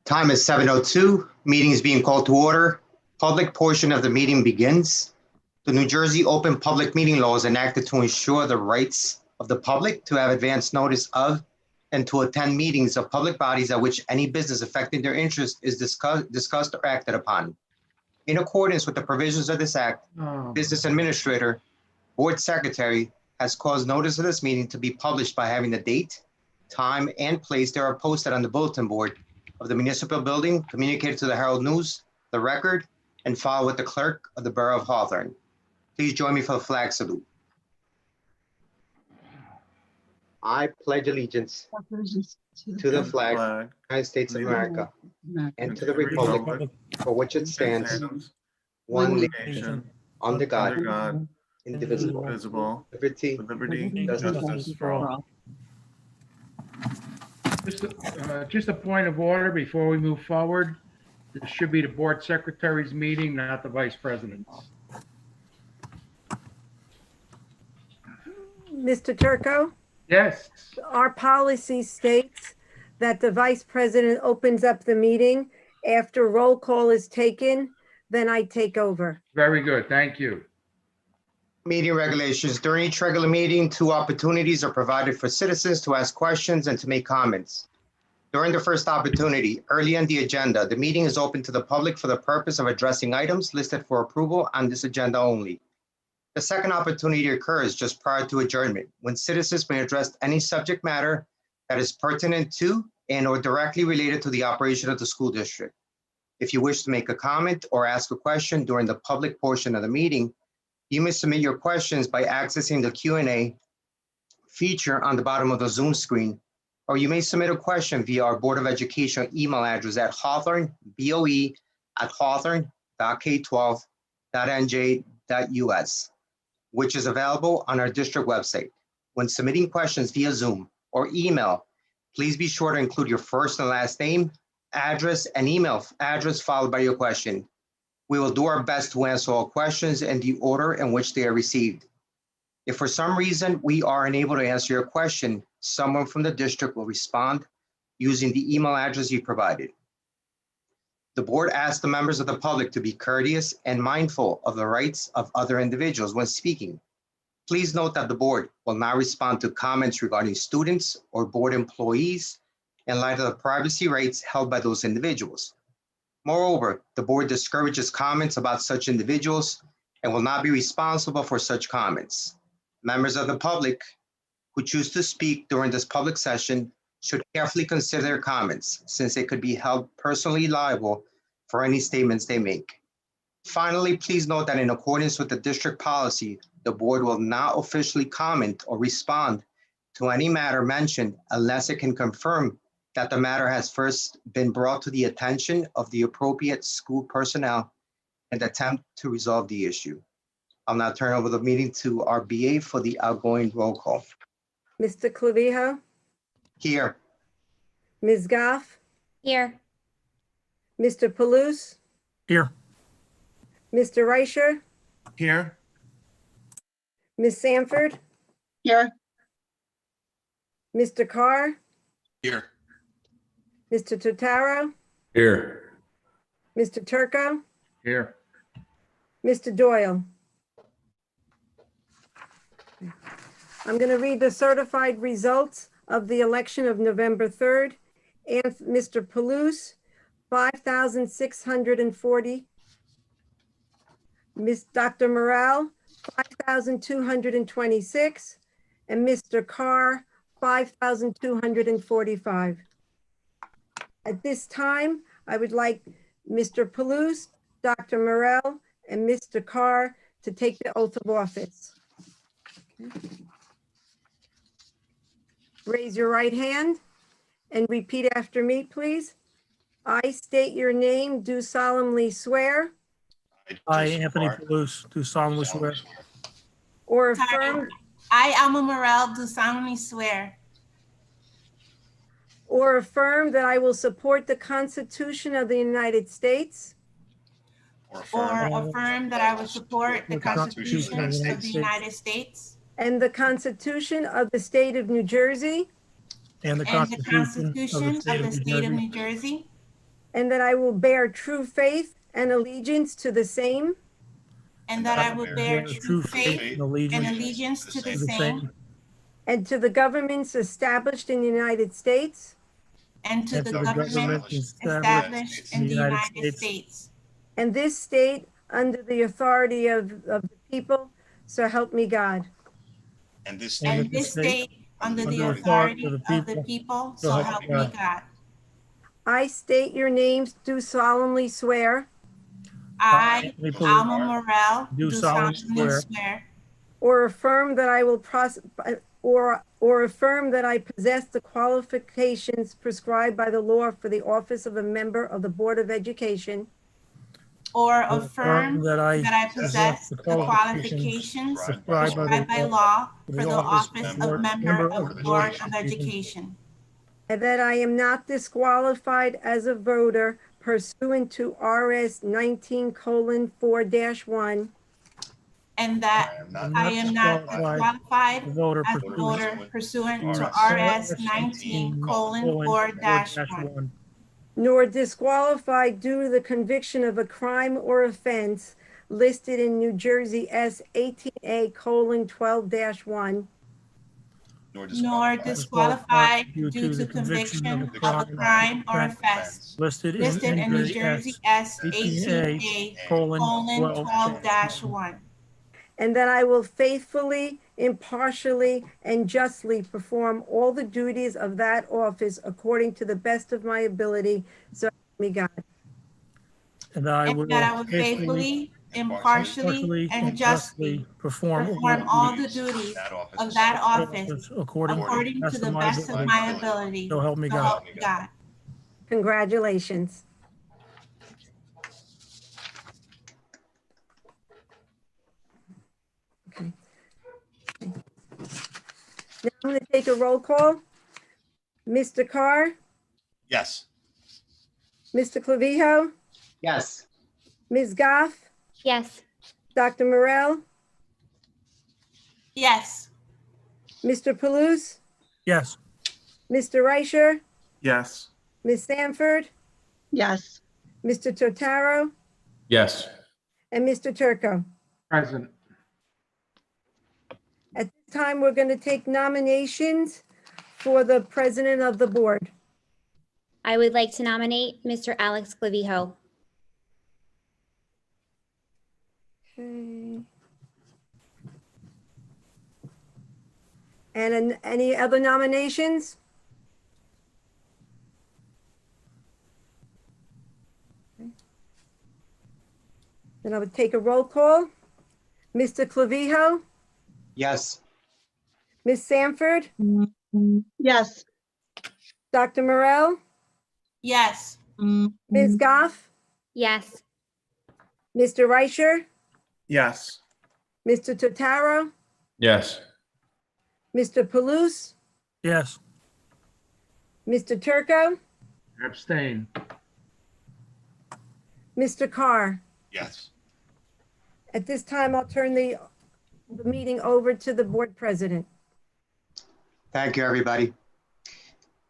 Time is 7:02. Meeting is being called to order. Public portion of the meeting begins. The New Jersey Open Public Meeting Law is enacted to ensure the rights of the public to have advance notice of and to attend meetings of public bodies at which any business affecting their interest is discussed or acted upon. In accordance with the provisions of this act, Business Administrator, Board Secretary has caused notice of this meeting to be published by having the date, time, and place thereof posted on the bulletin board of the municipal building, communicated to the Herald News, the Record, and filed with the clerk of the Borough of Hawthorne. Please join me for the flag salute. I pledge allegiance to the flag of the United States of America and to the republic for which it stands, one nation, under God, indivisible, liberty, and justice for all. Just a point of order before we move forward. This should be the board secretary's meeting, not the vice president's. Mr. Turco? Yes. Our policy states that the vice president opens up the meeting. After roll call is taken, then I take over. Very good. Thank you. Meeting regulations. During each regular meeting, 2 opportunities are provided for citizens to ask questions and to make comments. During the first opportunity, early on the agenda, the meeting is open to the public for the purpose of addressing items listed for approval on this agenda only. The second opportunity occurs just prior to adjournment, when citizens may address any subject matter that is pertinent to and or directly related to the operation of the school district. If you wish to make a comment or ask a question during the public portion of the meeting, you may submit your questions by accessing the Q&A feature on the bottom of the Zoom screen, or you may submit a question via our Board of Education email address at hawthorne.boe@hawthorne.k12.nj.us, which is available on our district website. When submitting questions via Zoom or email, please be sure to include your first and last name, address, and email address followed by your question. We will do our best to answer all questions in the order in which they are received. If for some reason we are unable to answer your question, someone from the district will respond using the email address you provided. The board asks the members of the public to be courteous and mindful of the rights of other individuals when speaking. Please note that the board will not respond to comments regarding students or board employees in light of the privacy rights held by those individuals. Moreover, the board discourages comments about such individuals and will not be responsible for such comments. Members of the public who choose to speak during this public session should carefully consider their comments, since they could be held personally liable for any statements they make. Finally, please note that in accordance with the district policy, the board will not officially comment or respond to any matter mentioned unless it can confirm that the matter has first been brought to the attention of the appropriate school personnel and attempt to resolve the issue. I'll now turn over the meeting to our BA for the outgoing roll call. Mr. Clavijo? Here. Ms. Goff? Here. Mr. Palouse? Here. Mr. Reicher? Here. Ms. Sanford? Here. Mr. Carr? Here. Mr. Totaro? Here. Mr. Turco? Here. Mr. Doyle? I'm going to read the certified results of the election of November 3rd. And Mr. Palouse, 5,640. Ms. Dr. Morrell, 5,226. And Mr. Carr, 5,245. At this time, I would like Mr. Palouse, Dr. Morrell, and Mr. Carr to take the oath of office. Okay. Raise your right hand and repeat after me, please. I state your name, do solemnly swear. I, Anthony Palouse, do solemnly swear. Or affirm. I, Alma Morrell, do solemnly swear. Or affirm that I will support the Constitution of the United States. Or affirm that I will support the Constitution of the United States. And the Constitution of the State of New Jersey. And the Constitution of the State of New Jersey. and that I will bear true faith and allegiance to the same and that I will bear true faith and and allegiance allegiance to the to the same same and to the governments established in the United States and to and the to the government government established in the United States and this state under the authority of the people, so help me God. and this and and state this state under the under authority authority of the people, so so help help me me God. God. I state your names, do solemnly swear I, Anthony Palouse, Alma Morel, do do solemnly solemnly swear swear or affirm that I will or affirm that I possess the qualifications prescribed by the law for the office of a member of the Board of Education, or affirm affirm that that I possess the qualifications prescribed prescribed by law for the office of board- member of the the Board of Education, and that I am not disqualified as a voter pursuant to RS 19:4-1, and that I am not disqualified voter as a voter pursuant to RS 19:4-1, nor disqualified due to the conviction of a crime or offense listed in New Jersey S 18A:12-1, nor disqualified due to the conviction of a crime or offense listed listed in New Jersey S 18A:12-1. 18A:12-1, and that I will faithfully, impartially, and justly perform all the duties of that office according to the best of my ability, so help me God. And that I and will that I will faithfully, impartially, and justly perform all the duties of that office according to the best of my ability. So help me So God. help me God. Congratulations. Okay. Now I'm going to take a roll call. Mr. Carr, Yes. Mr. Clavijo, Yes. Ms. Goff, Yes. Dr. Morel, Yes. Mr. Palouse, Yes. Mr. Reicher, Yes. Ms. Sanford, Yes. Mr. Totaro, Yes. and Mr. Turco. Present. At this time, we're going to take nominations for the president of the board. I would like to nominate Mr. Alex Clavijo. Okay. And any other nominations? Okay. Then I would take a roll call. Mr. Clavijo, Yes. Ms. Sanford, Yes. Dr. Morel, Yes. Ms. Goff, Yes. Mr. Reicher, Yes. Mr. Totaro, Yes. Mr. Palouse, Yes. Mr. Turco, Abstain. Mr. Carr. Yes. At this time, I'll turn the meeting over to the board president. Thank you, everybody.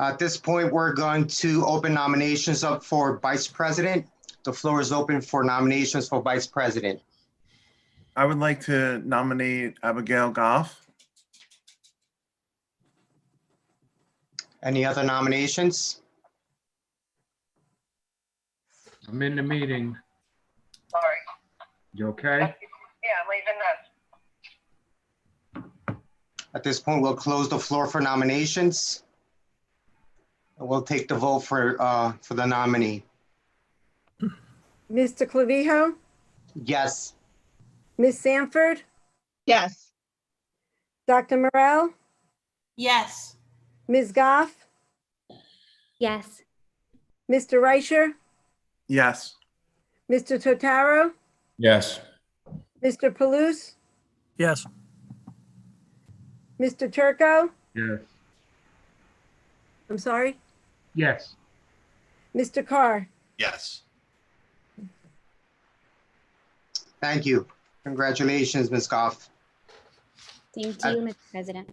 At this point, we're going to open nominations up for vice president. The floor is open for nominations for vice president. I would like to nominate Abigail Goff. Any other nominations? I'm in the meeting. Sorry. You okay? Yeah, I'm leaving this. At this point, we'll close the floor for nominations. We'll take the vote for the nominee. Mr. Clavijo, Yes. Ms. Sanford, Yes. Dr. Morel, Yes. Ms. Goff, Yes. Mr. Reicher, Yes. Mr. Totaro, Yes. Mr. Palouse, Yes. Mr. Turco, Yes. I'm sorry, Yes. Mr. Carr. Yes. Thank you. Congratulations, Ms. Goff. Same to you, Mr. President.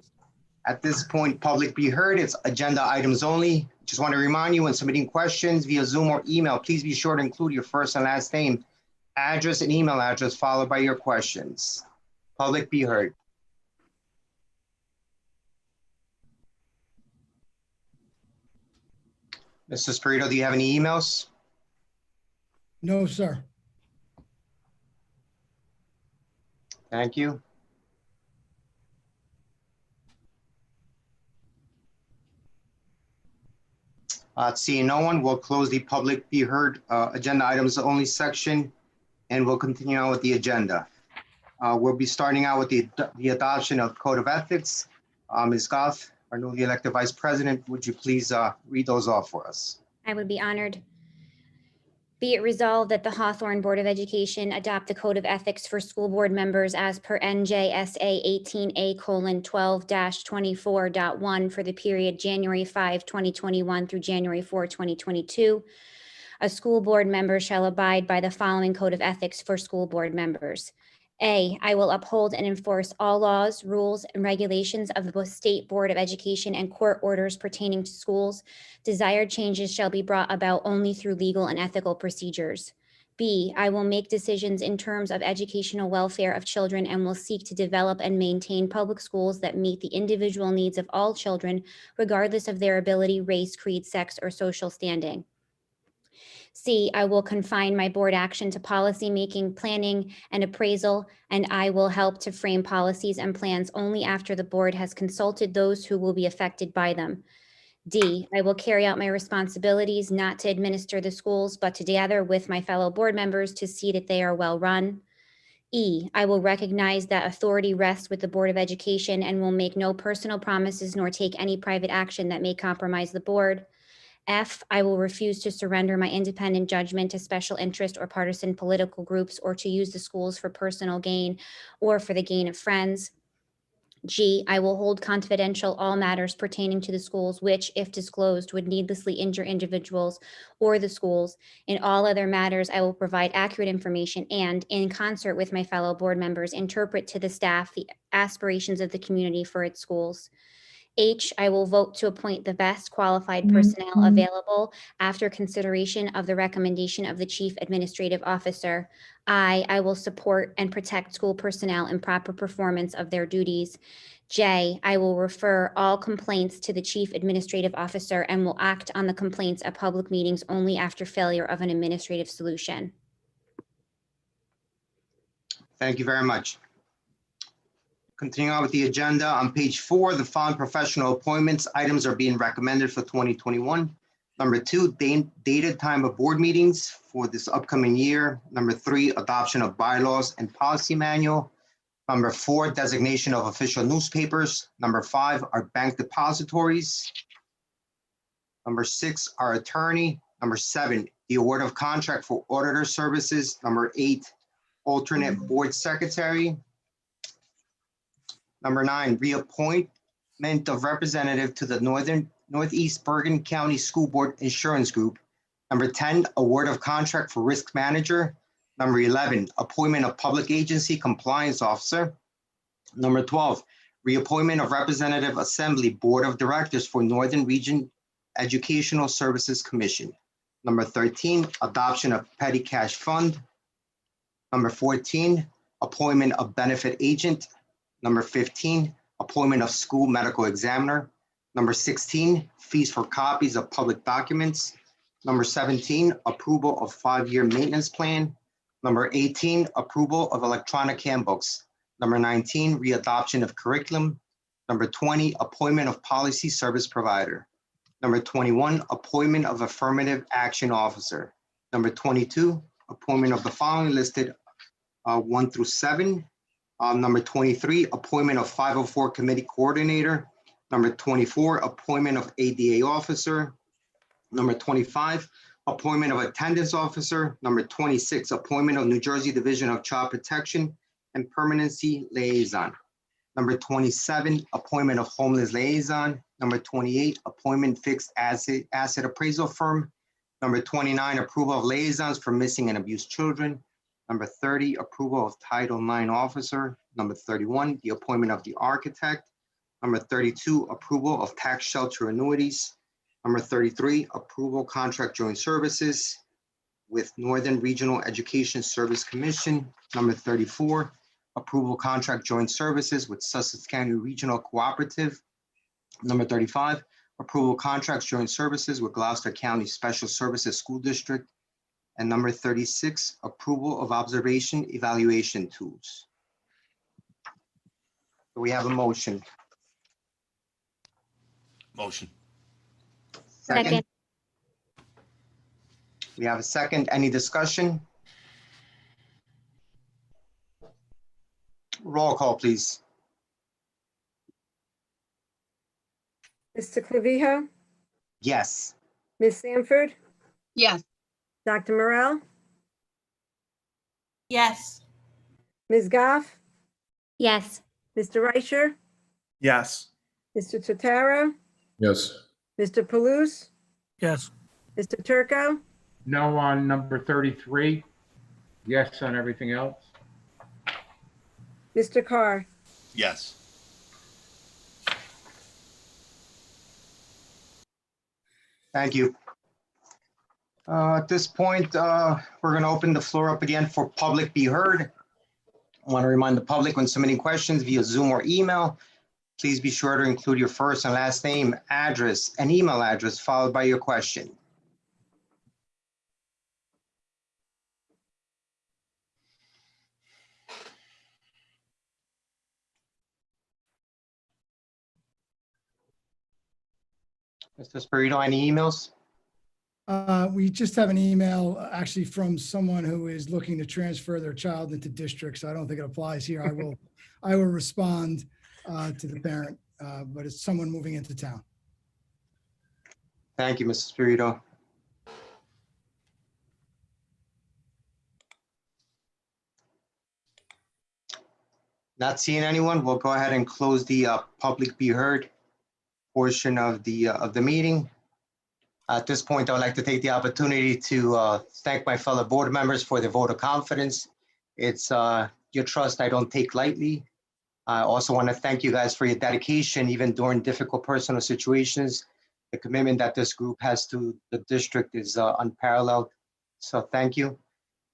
At this point, public be heard. It's agenda items only. Just want to remind you, when submitting questions via Zoom or email, please be sure to include your first and last name, address, and email address followed by your questions. Public be heard. Mr. Spirito, do you have any emails? No, sir. Thank you. Seeing no one, we'll close the public be heard agenda items only section, and we'll continue on with the agenda. We'll be starting out with the adoption of Code of Ethics. Ms. Goff, our newly elected Vice President, would you please read those off for us? I would be honored. Be it resolved that the Hawthorne Board of Education adopt the Code of Ethics for school board members as per NJSA 18A:12-24.1 for the period January 5, 2021 through January 4, 2022. A school board member shall abide by the following Code of Ethics for school board members. A, I will uphold and enforce all laws, rules, and regulations of the State Board of Education and court orders pertaining to schools. Desired changes shall be brought about only through legal and ethical procedures. B, I will make decisions in terms of educational welfare of children and will seek to develop and maintain public schools that meet the individual needs of all children, regardless of their ability, race, creed, sex, or social standing. C, I will confine my board action to policy making, planning, and appraisal, and I will help to frame policies and plans only after the board has consulted those who will be affected by them. D, I will carry out my responsibilities not to administer the schools, but to gather with my fellow board members to see that they are well run. E, I will recognize that authority rests with the Board of Education and will make no personal promises nor take any private action that may compromise the board. F, I will refuse to surrender my independent judgment to special interest or partisan political groups or to use the schools for personal gain or for the gain of friends. G, I will hold confidential all matters pertaining to the schools which, if disclosed, would needlessly injure individuals or the schools. In all other matters, I will provide accurate information and, in concert with my fellow board members, interpret to the staff the aspirations of the community for its schools. H, I will vote to appoint the best qualified personnel available after consideration of the recommendation of the Chief Administrative Officer. I will support and protect school personnel in proper performance of their duties. J, I will refer all complaints to the Chief Administrative Officer and will act on the complaints at public meetings only after failure of an administrative solution. Thank you very much. Continuing on with the agenda, on page 4, the following professional appointments items are being recommended for 2021. Number 2, dated time of board meetings for this upcoming year. Number 3, adoption of bylaws and policy manual. Number 4, designation of official newspapers. Number 5, our bank depositories. Number 6, our attorney. Number 7, the award of contract for auditor services. Number 8, alternate board secretary. Number 9, reappointment of representative to the Northeast Bergen County School Board Insurance Group. Number 10, award of contract for risk manager. Number 11, appointment of public agency compliance officer. Number 12, reappointment of representative assembly board of directors for Northern Region Educational Services Commission. Number 13, adoption of petty cash fund. Number 14, appointment of benefit agent. Number 15, appointment of school medical examiner. Number 16, fees for copies of public documents. Number 17, approval of 5-year maintenance plan. Number 18, approval of electronic handbooks. Number 19, readoption of curriculum. Number 20, appointment of policy service provider. Number 21, appointment of affirmative action officer. Number 22, appointment of the following listed 1 through 7. Number 23, appointment of 504 committee coordinator. Number 24, appointment of ADA officer. Number 25, appointment of attendance officer. Number 26, appointment of New Jersey Division of Child Protection and Permanency liaison. Number 27, appointment of homeless liaison. Number 28, appointment fixed asset appraisal firm. Number 29, approval of liaisons for missing and abused children. Number 30, approval of Title IX officer. Number 31, the appointment of the architect. Number 32, approval of tax shelter annuities. Number 33, approval contract joint services with Northern Regional Education Service Commission. Number 34, approval contract joint services with Sussex County Regional Cooperative. Number 35, approval contracts joint services with Gloucester County Special Services School District. And number 36, approval of observation evaluation tools. Do we have a motion? Motion. Second. We have a second. Any discussion? Roll call, please. Mr. Clavijo, Yes. Ms. Sanford, Yes. Dr. Morel, Yes. Ms. Goff, Yes. Mr. Reicher, Yes. Mr. Totaro, Yes. Mr. Palouse, Yes. Mr. Turco, No on number 33. Yes on everything else. Mr. Carr. Yes. Thank you. At this point, we're going to open the floor up again for public be heard. I want to remind the public when submitting questions via Zoom or email, please be sure to include your first and last name, address, and email address followed by your question. Mr. Spirito, any emails? We just have an email actually from someone who is looking to transfer their child into districts. I don't think it applies here. I will respond to the parent, but it's someone moving into town. Thank you, Mr. Spirito. Not seeing anyone, we'll go ahead and close the public be heard portion of the meeting. At this point, I would like to take the opportunity to thank my fellow board members for their vote of confidence. It's your trust I don't take lightly. I also want to thank you guys for your dedication, even during difficult personal situations. The commitment that this group has to the district is unparalleled. So thank you.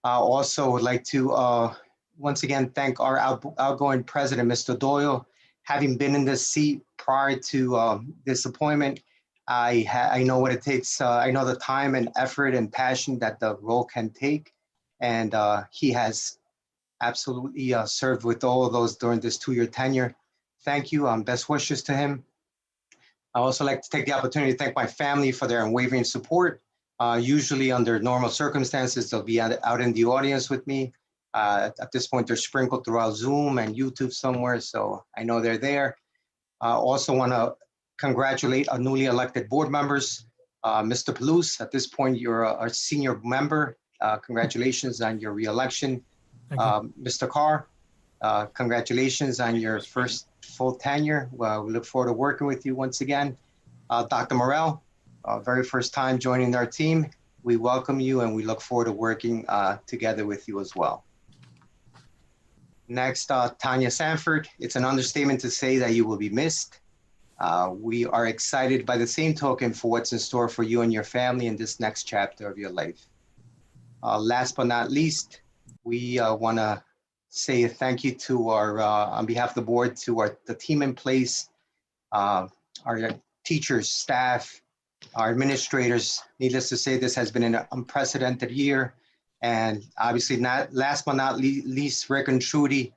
I also would like to once again thank our outgoing president, Mr. Doyle. Having been in this seat prior to this appointment, I know what it takes. I know the time and effort and passion that the role can take. And he has absolutely served with all of those during this 2-year tenure. Thank you. Best wishes to him. I also like to take the opportunity to thank my family for their unwavering support. Usually under normal circumstances, they'll be out in the audience with me. At this point, they're sprinkled throughout Zoom and YouTube somewhere, so I know they're there. I also want to congratulate our newly elected board members. Mr. Palouse, at this point, you're our senior member. Congratulations on your re-election. Mr. Carr, congratulations on your first full tenure. Well, we look forward to working with you once again. Dr. Morel, very first time joining our team. We welcome you and we look forward to working together with you as well. Next, Tanya Sanford. It's an understatement to say that you will be missed. We are excited by the same token for what's in store for you and your family in this next chapter of your life. Last but not least, we want to say a thank you to our, on behalf of the board, to the team in place, our teachers, staff, our administrators. Needless to say, this has been an unprecedented year. And obviously, last but not least, Rick and Trudy,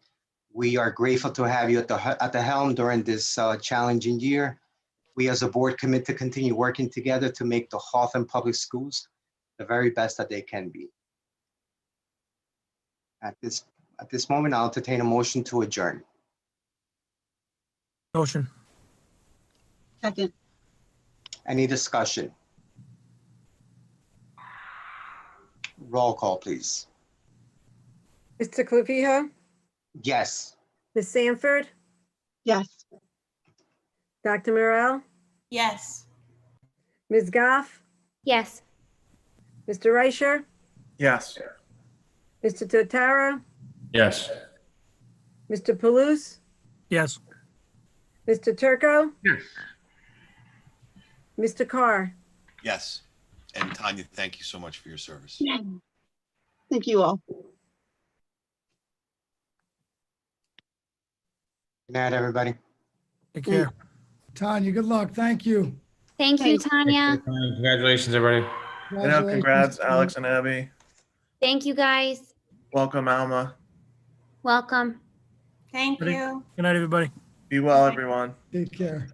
we are grateful to have you at the helm during this challenging year. We as a board commit to continue working together to make the Hawthorne Public Schools the very best that they can be. At this moment, I'll entertain a motion to adjourn. Motion. Second. Any discussion? Roll call, please. Mr. Clavijo, Yes. Ms. Sanford, Yes. Dr. Morel, Yes. Ms. Goff, Yes. Mr. Reicher, Yes. Mr. Totaro, Yes. Mr. Palouse, Yes. Mr. Turco, Yes. Mr. Carr. Yes. And Tanya, thank you so much for your service. Thank you all. Good night, everybody. Take care. Tanya, good luck. Thank you. Thank you, Thanks. Tanya. Congratulations, everybody. You know, congrats, Alex and Abby. Thank you, guys. Welcome, Alma. Welcome. Thank Ready? you. Good night, everybody. Be well, everyone. Take care.